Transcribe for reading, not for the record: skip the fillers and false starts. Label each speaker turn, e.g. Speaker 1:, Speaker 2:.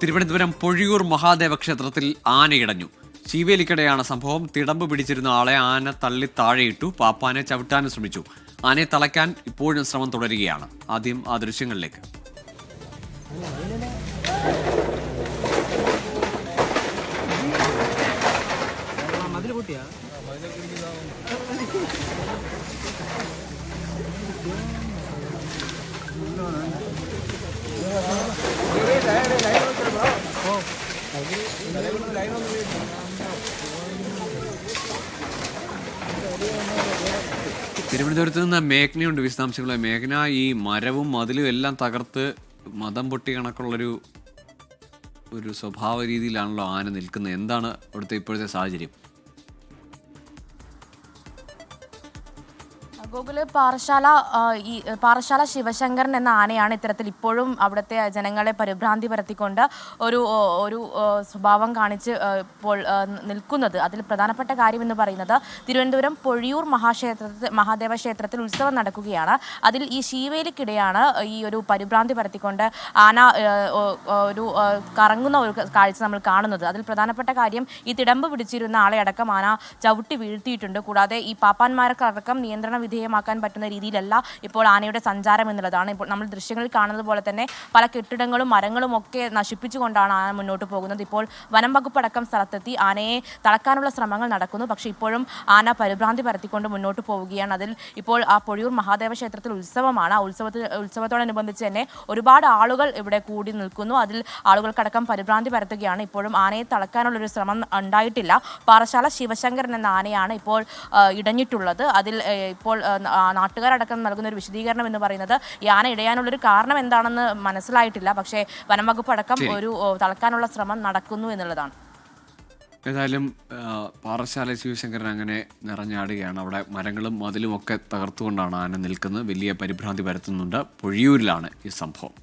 Speaker 1: തിരുവനന്തപുരം പൊഴിയൂർ മഹാദേവ ക്ഷേത്രത്തിൽ ആനയിടഞ്ഞു. ശീവേലിക്കിടെയാണ് സംഭവം. തിടമ്പ് പിടിച്ചിരുന്ന ആളെ ആന തള്ളി താഴെയിട്ടു. പാപ്പാനെ ചവിട്ടാനും ശ്രമിച്ചു. ആനയെ തളയ്ക്കാൻ ഇപ്പോഴും ശ്രമം തുടരുകയാണ്. ആദ്യം ആ ദൃശ്യങ്ങളിലേക്ക്. തിരുവനന്തപുരത്ത് നിന്ന് മേഘനയുണ്ട് വിശദാംശങ്ങൾ. മേഘന, ഈ മരവും മതിലും എല്ലാം തകർത്ത് മദം പൊട്ടി കണക്കുള്ളൊരു സ്വഭാവ രീതിയിലാണല്ലോ ആന നിൽക്കുന്നത്. എന്താണ് അവിടുത്തെ ഇപ്പോഴത്തെ സാഹചര്യം?
Speaker 2: ഗോകുല്, പാറശാല ശിവശങ്കരൻ എന്ന ആനയാണ് ഇത്തരത്തിൽ ഇപ്പോഴും അവിടുത്തെ ജനങ്ങളെ പരിഭ്രാന്തി പരത്തിക്കൊണ്ട് ഒരു സ്വഭാവം കാണിച്ച് ഇപ്പോൾ നിൽക്കുന്നത്. അതിൽ പ്രധാനപ്പെട്ട കാര്യം എന്ന് പറയുന്നത് തിരുവനന്തപുരം പൊഴിയൂർ മഹാദേവ ക്ഷേത്രത്തിൽ ഉത്സവം നടക്കുകയാണ്. അതിൽ ഈ ശീവേലിക്കിടെയാണ് ഈ ഒരു പരിഭ്രാന്തി പരത്തിക്കൊണ്ട് ആന കറങ്ങുന്ന ഒരു കാഴ്ച നമ്മൾ കാണുന്നത്. അതിൽ പ്രധാനപ്പെട്ട കാര്യം, ഈ തിടമ്പ് പിടിച്ചിരുന്ന ആളെ അടക്കം ആന ചവിട്ടി വീഴ്ത്തിയിട്ടുണ്ട്. കൂടാതെ ഈ പാപ്പാന്മാർക്കടക്കം നിയന്ത്രണ വിധേയമാക്കാൻ പറ്റുന്ന രീതിയിലല്ല ഇപ്പോൾ ആനയുടെ സഞ്ചാരം എന്നുള്ളതാണ്. ഇപ്പോൾ നമ്മൾ ദൃശ്യങ്ങളിൽ കാണുന്നത് പോലെ തന്നെ പല കെട്ടിടങ്ങളും മരങ്ങളും ഒക്കെ നശിപ്പിച്ചുകൊണ്ടാണ് ആന മുന്നോട്ട് പോകുന്നത്. ഇപ്പോൾ വനം വകുപ്പ് അടക്കം സ്ഥലത്തെത്തി ആനയെ തളക്കാനുള്ള ശ്രമങ്ങൾ നടക്കുന്നു. പക്ഷേ ഇപ്പോഴും ആന പരിഭ്രാന്തി പരത്തിക്കൊണ്ട് മുന്നോട്ട് പോവുകയാണ്. അതിൽ ഇപ്പോൾ ആ പൊഴിയൂർ മഹാദേവ ക്ഷേത്രത്തിൽ ഉത്സവമാണ്. ആ ഉത്സവത്തോടനുബന്ധിച്ച് തന്നെ ഒരുപാട് ആളുകൾ ഇവിടെ കൂടി നിൽക്കുന്നു. അതിൽ ആളുകൾക്കടക്കം പരിഭ്രാന്തി പരത്തുകയാണ്. ഇപ്പോഴും ആനയെ തളക്കാനുള്ളൊരു ശ്രമം ഉണ്ടായിട്ടില്ല. പാറശാല ശിവശങ്കരൻ എന്ന ആനയാണ് ഇപ്പോൾ ഇടഞ്ഞിട്ടുള്ളത്. അതിൽ ഇപ്പോൾ നാട്ടുകാരടക്കം നൽകുന്ന ഒരു വിശദീകരണം എന്ന് പറയുന്നത്, ഈ ആന ഇടയാനുള്ളൊരു കാരണം എന്താണെന്ന് മനസ്സിലായിട്ടില്ല. പക്ഷേ വനം വകുപ്പ് അടക്കം ഒരു തളക്കാനുള്ള ശ്രമം നടക്കുന്നു എന്നുള്ളതാണ്.
Speaker 1: ഏതായാലും പാറശാല ശിവശങ്കരൻ അങ്ങനെ നിറഞ്ഞാടുകയാണ്. അവിടെ മരങ്ങളും മതിലും ഒക്കെ തകർത്തുകൊണ്ടാണ് ആന നിൽക്കുന്നത്. വലിയ പരിഭ്രാന്തി പരത്തുന്നുണ്ട്. പൊഴിയൂരിലാണ് ഈ സംഭവം.